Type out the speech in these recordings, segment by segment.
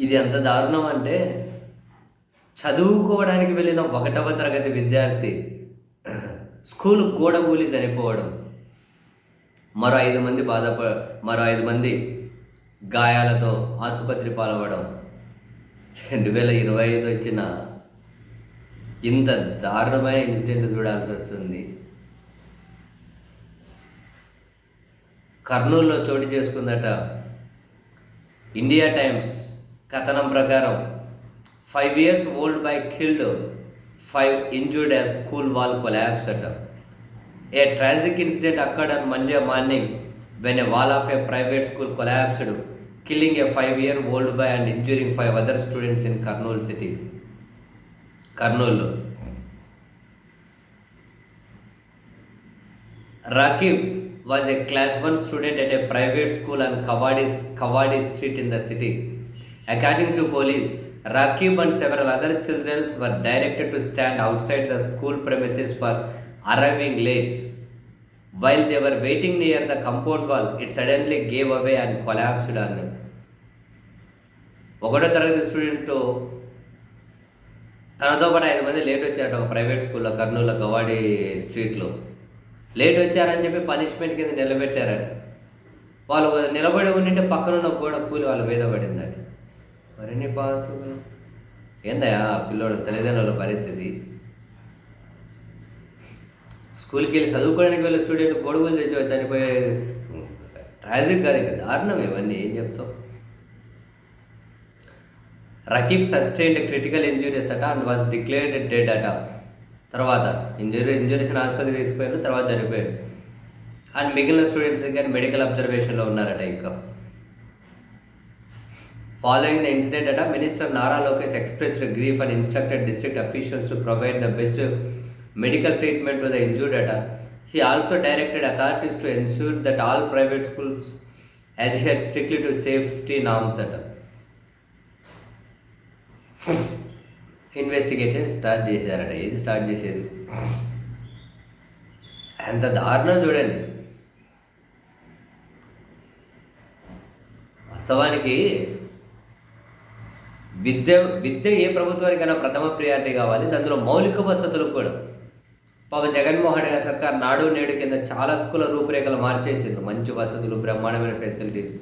ఇది ఎంత దారుణం అంటే, చదువుకోవడానికి వెళ్ళిన 1వ తరగతి విద్యార్థి స్కూలు గోడ కూలి చనిపోవడం, మరో 5 మంది మరో 5 మంది గాయాలతో ఆసుపత్రి పాలవ్వడం. 2025 వచ్చిన ఇంత దారుణమైన ఇన్సిడెంట్ చూడాల్సొస్తుంది. కర్నూలులో చోటు చేసుకుందట. ఇండియా టైమ్స్ కథనం ప్రకారం 5 years old boy killed, 5 injured as school wall collapsed. A tragic incident occurred on Monday morning when a wall of a private school collapsed, killing a 5-year-old boy and injuring 5 other students in Kurnool city. Kurnool. Rakib was a class 1 student at a private school on Kawadi Street in the city. According to police, Rakib and several other children were directed to stand outside the school premises for arriving late. While they were waiting near the compound wall, it suddenly gave away and collapsed on them. 1వ తరగతి student తనతో పాటు 5 మంది late వచ్చారట ఒక private స్కూల్లో, కర్నూలు గవాడి స్ట్రీట్లో. Late వచ్చారని చెప్పి పనిష్మెంట్ కింద నిలబెట్టారట. వాళ్ళు నిలబడి ఉండింటే పక్కనున్న గోడ కూలి వాళ్ళ మీద పడిందట. మరిన్ని పాసు ఏందయ్యా పిల్లోడు తల్లిదండ్రుల పరిస్థితి. స్కూల్కి వెళ్ళి చదువుకోవడానికి వెళ్ళే స్టూడెంట్ గొడుగులు తెచ్చి చనిపోయే ట్రాజిక్ కాదు కదా, దారుణం ఇవన్నీ. ఏం చెప్తావు? రకీబ్ సస్టైన్డ్ క్రిటికల్ ఇంజురీస్ అట అండ్ వాజ్ డిక్లేర్డ్ డెడ్ అట. తర్వాత ఇంజురీస్ ఆసుపత్రికి తీసుకుపోయారు, తర్వాత చనిపోయారు. అండ్ మిగిలిన స్టూడెంట్స్ కానీ మెడికల్ అబ్జర్వేషన్లో ఉన్నారట. ఇంకా ఫాలోయింగ్ ద ఇన్సిడెంట్ అట, minister Nara Lokesh expressed grief and instructed district officials to provide the best medical treatment to the injured అట. He also directed authorities to ensure that all private schools adhere strictly to safety norms అట. Investigation start చేశారట. ఏది start చేసేది? ఎంత దారుణం చూడండి. వాస్తవానికి విద్య ఏ ప్రభుత్వానికైనా ప్రథమ ప్రియారిటీ కావాలి. అందులో మౌలిక వసతులు కూడా. పాపం జగన్మోహన్ రెడ్డి సర్కార్ నాడు నేడు కింద చాలా స్కూళ్ళ రూపురేఖలు మార్చేసింది. మంచి వసతులు, బ్రహ్మాండమైన ఫెసిలిటీస్.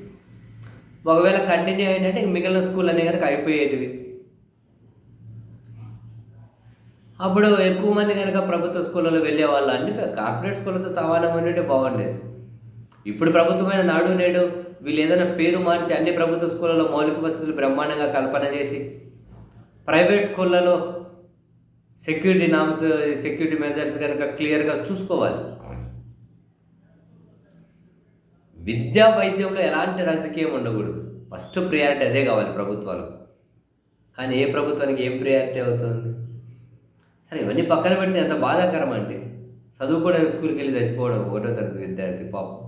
ఒకవేళ కంటిన్యూ అయినట్టే మిగిలిన స్కూల్ అనే కనుక అయిపోయేటివి. అప్పుడు ఎక్కువ మంది కనుక ప్రభుత్వ స్కూళ్ళలో వెళ్ళే వాళ్ళు అన్ని కార్పొరేట్ స్కూళ్ళతో సమానం అనేవి బాగుండేది. ఇప్పుడు ప్రభుత్వమైన నాడు నేడు వీళ్ళు ఏదైనా పేరు మార్చి అన్ని ప్రభుత్వ స్కూళ్ళలో మౌలిక వసతులు బ్రహ్మాండంగా కల్పన చేసి, ప్రైవేట్ స్కూళ్ళలో సెక్యూరిటీ మెజర్స్ కనుక క్లియర్గా చూసుకోవాలి. విద్యా వైద్యంలో ఎలాంటి రాజకీయం ఉండకూడదు. ఫస్ట్ ప్రియారిటీ అదే కావాలి ప్రభుత్వాలు. కానీ ఏ ప్రభుత్వానికి ఏం ప్రియారిటీ అవుతుంది? సరే, ఇవన్నీ పక్కన పెడితే ఎంత బాధాకరం అంటే, చదువుకోవడానికి స్కూల్కి వెళ్ళి చచ్చిపోవడం 1వ తరగతి విద్యార్థి పాపం.